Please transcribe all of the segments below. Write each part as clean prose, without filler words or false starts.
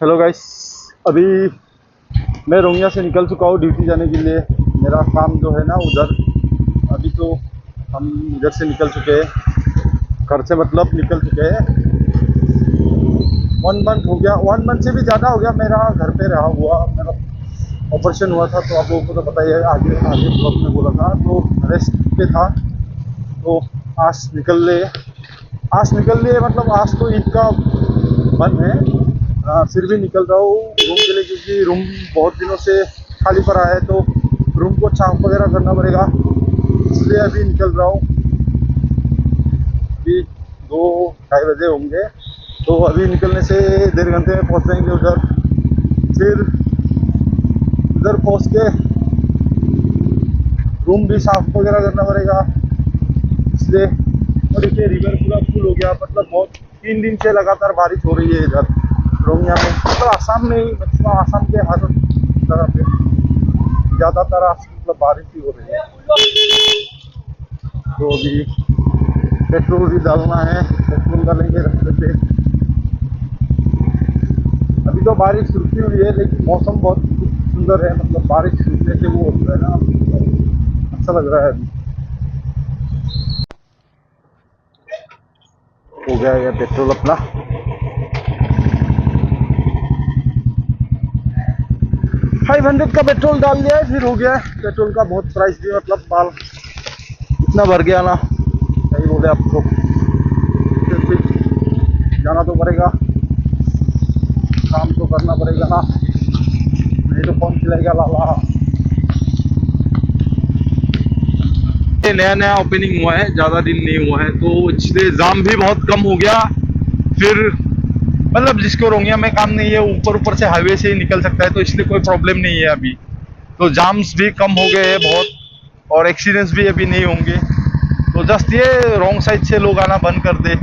Hello guys. अभी मैं रोंगिया से निकल चुका हूँ ड्यूटी जाने के लिए। मेरा काम जो है ना उधर, अभी तो हम इधर से निकल चुके हैं, घर से मतलब निकल चुके हैं। 1 मंथ हो गया, 1 मंथ से भी ज़्यादा हो गया मेरा घर पे रहा हुआ। मेरा ऑपरेशन हुआ था तो आप लोगों को तो पता ही है, आगे आगे ब्लॉग में बोला था, तो रेस्ट पे था। तो आज निकल लिए मतलब आज तो ईद का मन है। फिर भी निकल रहा हूँ रूम के लिए, क्योंकि रूम बहुत दिनों से खाली पड़ा है, तो रूम को साफ वगैरह करना पड़ेगा, इसलिए अभी निकल रहा हूँ। अभी 2-2:30 बजे होंगे, तो अभी निकलने से 1.5 घंटे में पहुँच जाएंगे उधर। फिर उधर पहुँच के रूम भी साफ वगैरह करना पड़ेगा, इसलिए। और देखिए रिवर पूरा फुल हो गया, मतलब बहुत 3 दिन से लगातार बारिश हो रही है इधर रोंगिया में, मतलब आसाम में ही, मैक्सिमम आसाम के हर जगह पे ज़्यादातर मतलब बारिश ही हो रही है। तो अभी पेट्रोल भी डालना है, पेट्रोल डालेंगे रास्ते पे। अभी तो बारिश रुकी हुई है, लेकिन मौसम बहुत सुंदर है, मतलब बारिश रुकने से वो होता है ना, अच्छा लग रहा है। अभी हो गया है पेट्रोल अपना। 500 का पेट्रोल डाल दिया है, फिर हो गया है। पेट्रोल का बहुत प्राइस भी, मतलब माल इतना भर गया ना, नहीं बोले आपको। फिर भी जाना तो पड़ेगा, काम तो करना पड़ेगा ना, नहीं तो कौन खिलाएगा लाला। ये नया नया ओपनिंग हुआ है, ज़्यादा दिन नहीं हुआ है, तो इसलिए जाम भी बहुत कम हो गया। फिर मतलब जिसको रोंगिया में काम नहीं है, ऊपर ऊपर से हाईवे से ही निकल सकता है, तो इसलिए कोई प्रॉब्लम नहीं है अभी। तो जाम्स भी कम हो गए हैं बहुत, और एक्सीडेंट्स भी अभी नहीं होंगे। तो जस्ट ये रॉन्ग साइड से लोग आना बंद कर दे,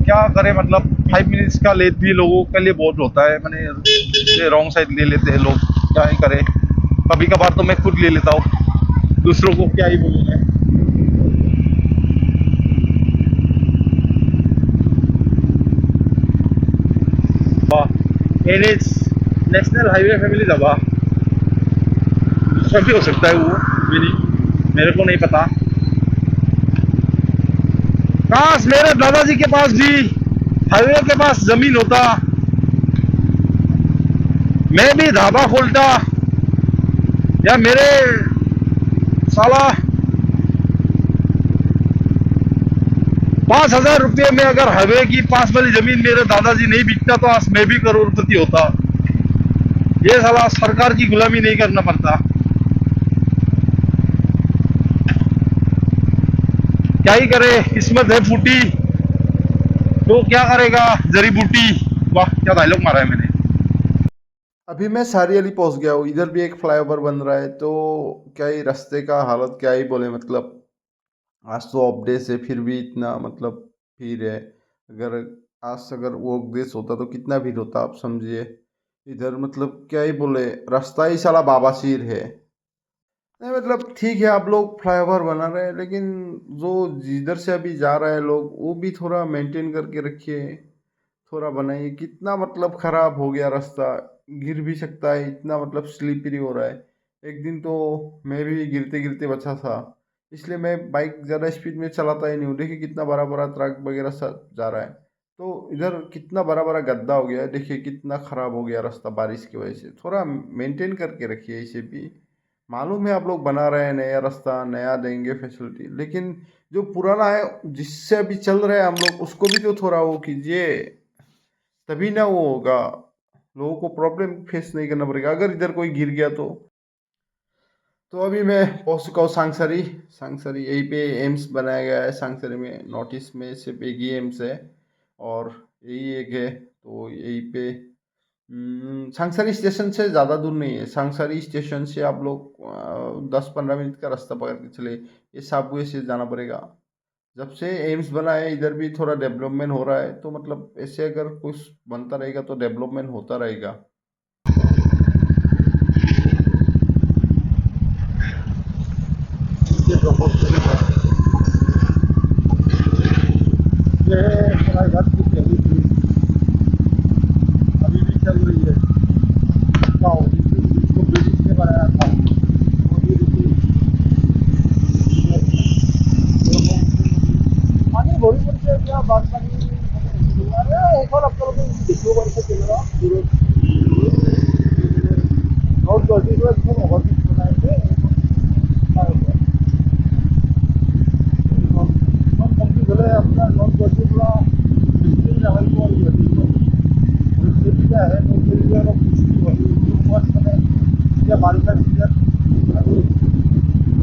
क्या करें, मतलब 5 मिनट्स का लेट भी लोगों के लिए बहुत होता है। मैंने रॉन्ग साइड ले लेते हैं लोग, क्या ही करें। कभी कभार तो मैं खुद ले लेता हूँ, दूसरों को क्या ही बोलूँगा। NH नेशनल हाईवे फैमिली दबा, दूसरा भी हो सकता है वो, मेरे को नहीं पता। काश मेरे दादाजी के पास भी हाईवे के पास जमीन होता, मैं भी ढाबा खोलता, या मेरे साला 5,000 रुपये में अगर हाईवे की पास वाली जमीन मेरे दादाजी नहीं बिकता, तो आज मैं भी करोड़पति होता। ये साला सरकार की गुलामी नहीं करना पड़ता। क्या ही करे, किस्मत है फूटी तो क्या करेगा, जड़ी बूटी। वाह क्या डायलॉग मारा है मैंने। अभी मैं सारियली पहुंच गया हूँ। इधर भी एक फ्लाईओवर बन रहा है, तो क्या ही रास्ते का हालत क्या ही बोले, मतलब आज तो ऑफ डे से फिर भी इतना मतलब भीड़ है। अगर आज अगर वो देश होता तो कितना भीड़ होता, आप समझिए। इधर मतलब क्या ही बोले, रास्ता ही साला बाबासीर है। नहीं मतलब ठीक है, आप लोग फ्लाईओवर बना रहे हैं, लेकिन जो जिधर से अभी जा रहे हैं लोग, वो भी थोड़ा मेंटेन करके रखिए, थोड़ा बनाइए। कितना मतलब खराब हो गया रास्ता, गिर भी सकता है, इतना मतलब स्लिपरी हो रहा है। एक दिन तो मैं भी गिरते गिरते बचा था, इसलिए मैं बाइक ज़्यादा स्पीड में चलाता ही नहीं हूँ। देखिए कितना बड़ा बड़ा ट्रक वगैरह सब जा रहा है, तो इधर कितना बड़ा बड़ा गड्ढा हो गया है। देखिए कितना खराब हो गया रास्ता बारिश की वजह से। थोड़ा मेंटेन करके रखिए इसे भी। मालूम है आप लोग बना रहे हैं नया रास्ता, नया देंगे फैसिलिटी, लेकिन जो पुराना है जिससे अभी चल रहे हैं हम लोग, उसको भी तो थोड़ा वो कीजिए, तभी ना वो होगा। लोगों को प्रॉब्लम फेस नहीं करना पड़ेगा अगर इधर कोई गिर गया तो अभी मैं पहुंच चुका हूँ सांगसरी। सांगसरी यहीं पे एम्स बनाया गया है। सांगसरी में नॉर्थ ईस्ट में सिर्फ एक ही एम्स है, और यही एक है, तो यहीं पे सांगसरी स्टेशन से ज़्यादा दूर नहीं है। सांगसरी स्टेशन से आप लोग 10-15 मिनट का रास्ता पकड़ के चले, ये साबवे से जाना पड़ेगा। जब से एम्स बना है इधर भी थोड़ा डेवलपमेंट हो रहा है, तो मतलब ऐसे अगर कुछ बनता रहेगा तो डेवलपमेंट होता रहेगा। ये हमारे घर की पहली थी, अभी भी चल रही है।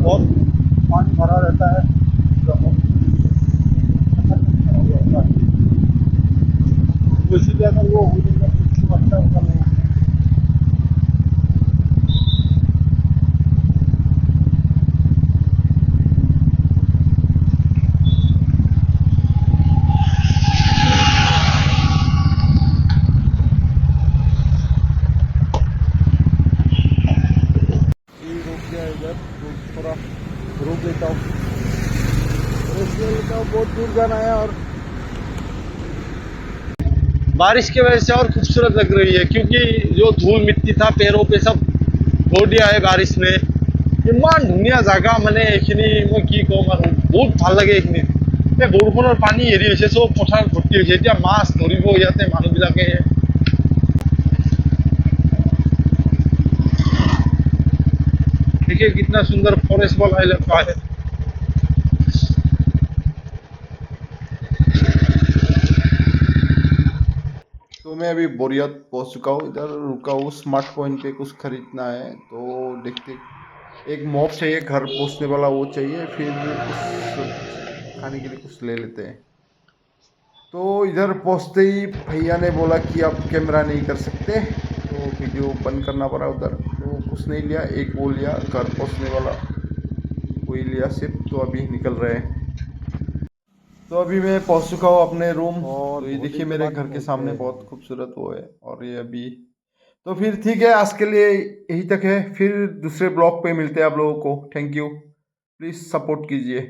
बहुत पानी भरा रहता है तो इसीलिए अगर वो हो जाएगा तो अच्छा होगा नहीं। रुक गया इधर तो थोड़ा रोक लेता हूँ बहुत दूर जाना है और बारिश की वजह से और खूबसूरत लग रही है क्योंकि जो धूल मिट्टी था पैरों पे सब धो दिया है बारिश ने इमान धुनिया जगह মানে এইখিনি মই কি কম আৰু বহুত ভাল লাগে এইখিনি এই বৰষুণৰ পানী এৰি হৈছে চব পথাৰত ভৰ্তি হৈছে এতিয়া মাছ ধৰিব ইয়াতে মানুহবিলাকে देखिए कितना सुंदर फॉरेस्ट वाला इलाका है तो मैं अभी बोरियत पहुंच चुका हूँ इधर रुका हूँ स्मार्ट पॉइंट पे कुछ खरीदना है तो देखते एक मॉप चाहिए घर पहुंचने वाला वो चाहिए फिर कुछ खाने के लिए कुछ ले लेते हैं तो इधर पहुंचते ही भैया ने बोला कि आप कैमरा नहीं कर सकते तो वीडियो बंद करना पड़ा उधर तो कुछ नहीं लिया एक वो लिया घर पहुंचने वाला वही लिया सिर्फ तो अभी निकल रहे हैं तो अभी मैं पहुंच चुका हूँ अपने रूम और तो ये देखिए मेरे घर के सामने बहुत खूबसूरत वो है और ये अभी तो फिर ठीक है आज के लिए यही तक है फिर दूसरे ब्लॉग पे मिलते हैं आप लोगों को थैंक यू प्लीज़ सपोर्ट कीजिए